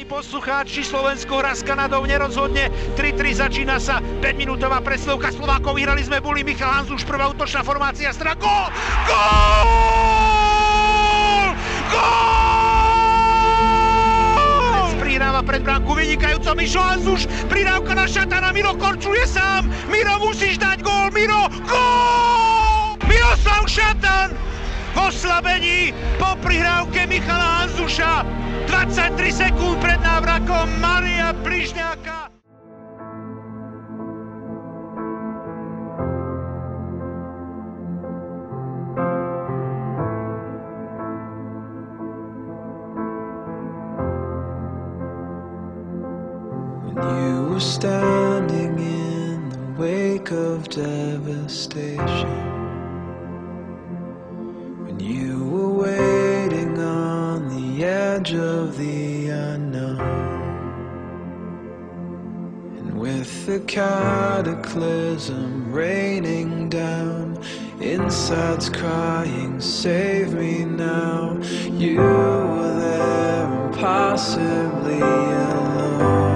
poslucháči, Slovensko hrá s Kanadou nerozhodne. 3-3 začína sa 5-minútová presilovka Slovákov. Vyhrali sme boli Michal Hanzuš, prvá útočná formácia strana. Gól! Gól! Gól! Prihráva pred bránku vynikajúco Mišo Hanzuš. Prihrávka na Šatana. Miro korčuje sám. Miro, musíš dať gól. Miro! Gól! Miroslav Šatan v oslabení po prihrávke Michala Hanzuša. 23 sekúnd pred návrakom Maria Bližňáka. You were standing in the wake of devastation, when you were waiting on the edge of the unknown, and with the cataclysm raining down, inside's crying, save me now. You were there impossibly alone.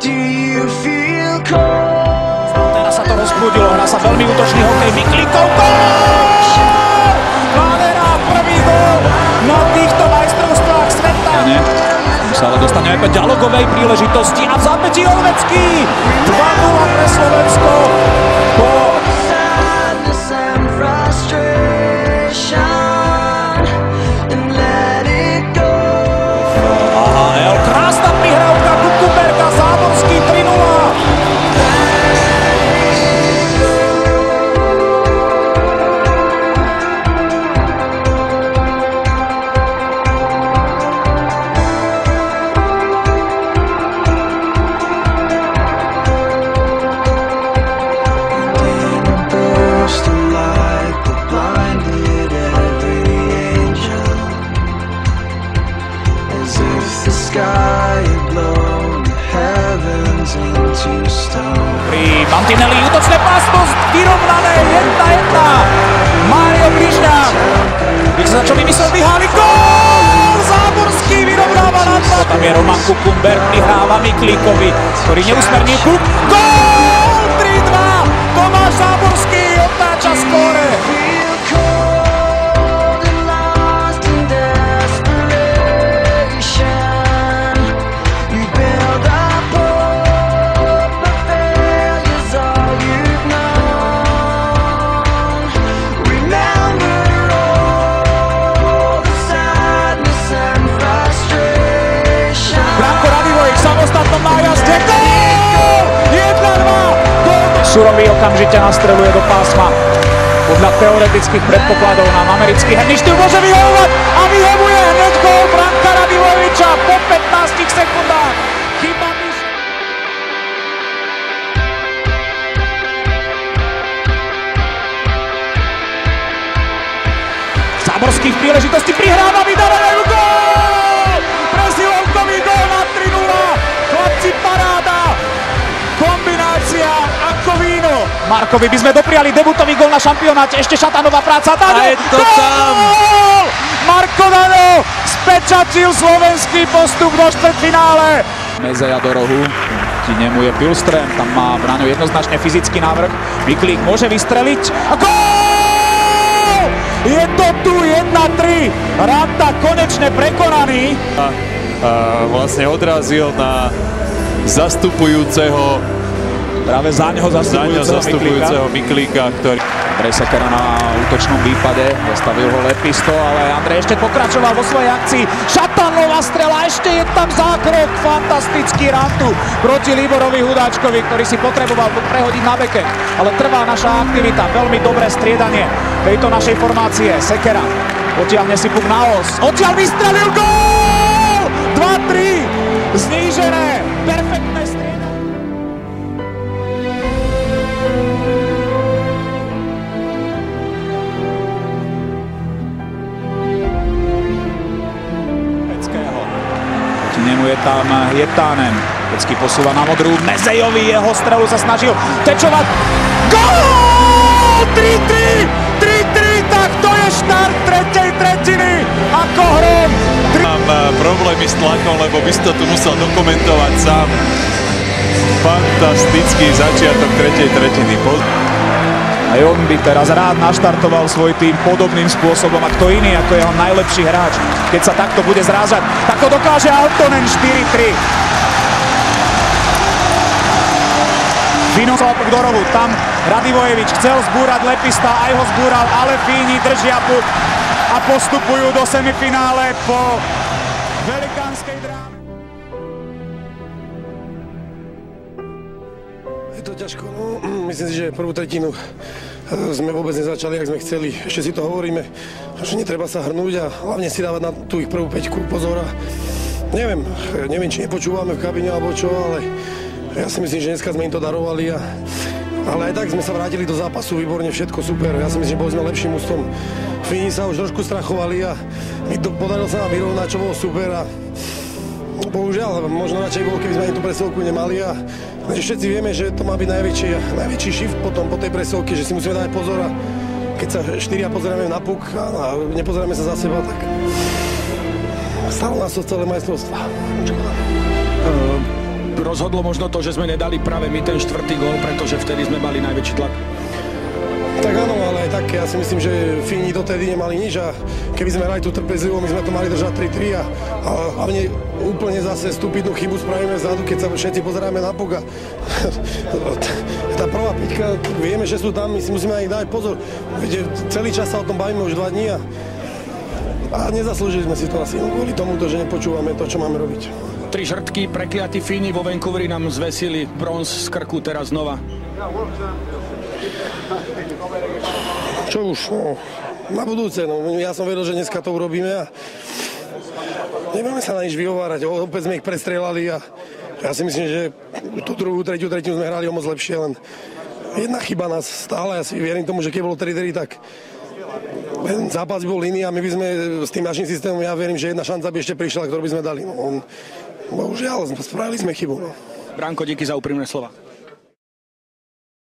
Do you feel cold? Teraz sa to rozprúdilo, hrá sa veľmi útočný hokej, Miklikov, gól! Nádhera, prvý gól na týchto majstrovstvách sveta. Už sa ale dostane aj po dialogovej príležitosti a v zápätí Olvecký. 2-0 pre Slovensko. Krásna prihrávka Kukuberka, Záborský 3-0. Pri Mantinelli útočné pásmo vyrovnané 1-1. Mário Bližňák. Víte sa čo vymyslel Mihály? Gól! Záborský vyrovnáva na 2. Tam je Roman Kukumber, prihráva Miklíkovi, ktorý neusmernil klub. Gól! 3-2. Tomáš Záborský otáča skóre. Surový okamžite nastreluje do pásma. Podľa teoretických predpokladov nám americký herný štýl môže vyhovovať a vyhovuje hneď gól Branka Radivojeviča po 15 sekundách. Chyba Záborský v príležitosti prihráva, vydávajú gól! Presilovkový gól na 3-0. Chlapci, paráda. Kombinácia ako víno. Markovi by sme dopriali debutový gól na šampionáte. Ešte Šatanová práca. A je to tam. Marko Dano spečatil slovenský postup do štvrťfinále. Mezeja do rohu. Ti nemu je Pilström. Tam má Braňo jednoznačne fyzický návrh. Miklík môže vystreliť. A gól! Je to tu 1-3. Ranta konečne prekonaný. Vlastne odrazil na zastupujúceho zastupujúceho Miklíka, ktorý... Andrej Sekera na útočnom výpade, zastavil ho Lepisto, ale Andrej ešte pokračoval vo svojej akcii. Šatanová strela, ešte je tam zákrok, fantastický Rantu proti Liborovi Hudáčkovi, ktorý si potreboval prehodiť na beke. Ale trvá naša aktivita, veľmi dobré striedanie tejto našej formácie. Sekera potiahne si puk na os, odtiaľ vystrelil gól! 2-3, znížené, perfektné striedanie. Nemu je tam Jetánem. Pecký posúva na modrú. Mezejovi jeho strelu sa snažil tečovať. Gól! 3-3! 3-3! Tak to je štart tretej tretiny. Ako hrom. Mám problémy veľmi s tlakom, lebo by si to tu musel dokumentovať sám. Fantastický začiatok tretej tretiny. Aj on by teraz rád naštartoval svoj tým podobným spôsobom a kto iný ako jeho najlepší hráč. Keď sa takto bude zrážať, tak to dokáže Aaltonen 4-3. Vynoval Dorovu, tam Radivojevič chcel zbúrať Lepista, aj ho zbúral, ale Fíni držia puk a postupujú do semifinále po velikánskej dráme. Je to ťažko, no, myslím si, že prvú tretinu sme vôbec nezačali, jak sme chceli. Ešte si to hovoríme, že netreba sa hrnúť a hlavne si dávať na tú ich prvú peťku pozor. Neviem, či nepočúvame v kabíne alebo čo, ale ja si myslím, že dneska sme im to darovali. Ale aj tak sme sa vrátili do zápasu, výborne, všetko super. Ja si myslím, že boli sme lepším ústom. Fíni sa už trošku strachovali a podarilo sa nám vyrovnať, čo bolo super. A bohužiaľ, možno radšej bolo, keby sme ani tú presielku nemali. A všetci vieme, že to má byť najväčší shift potom po tej presielke, že si musíme dať pozor. A keď sa štyria pozeráme na puk a nepozeráme sa za seba, tak stalo nás to celé majstrovstvo. Rozhodlo možno to, že sme nedali práve my ten štvrtý gól, pretože vtedy sme mali najväčší tlak. Tak áno, ale aj tak, ja si myslím, že Fíni dotedy nemali nič a keby sme hrali tú trpezlivo, my sme to mali držať 3-3 a hlavne úplne zase stupidnú chybu spravíme vzadu, keď sa všetci pozeráme na puk a tá prvá peťka, vieme, že sú tam, my si musíme aj dať pozor. Viete, celý čas sa o tom bavíme už 2 dní a nezaslúžili sme si to asi kvôli tomuto, že nepočúvame to, čo máme robiť. 3 žrtky, prekliatí Fíni vo Vancouveri nám zvesili bronz z krku teraz znova. Čo už, no, na budúce, no, ja som vedel, že dneska to urobíme a nebudeme sa na nič vyhovárať, opäť sme ich prestrelali a ja si myslím, že tú druhú, tretiu tretinu sme hrali o moc lepšie, len jedna chyba nás stále, ja si verím tomu, že keď bolo 3-3, tak ten zápas bol iný a my by sme s tým našim systémom, ja verím, že jedna šanca by ešte prišla, ktorú by sme dali. No, bohužiaľ, spravili sme chybu. No. Branko, díky za úprimné slova.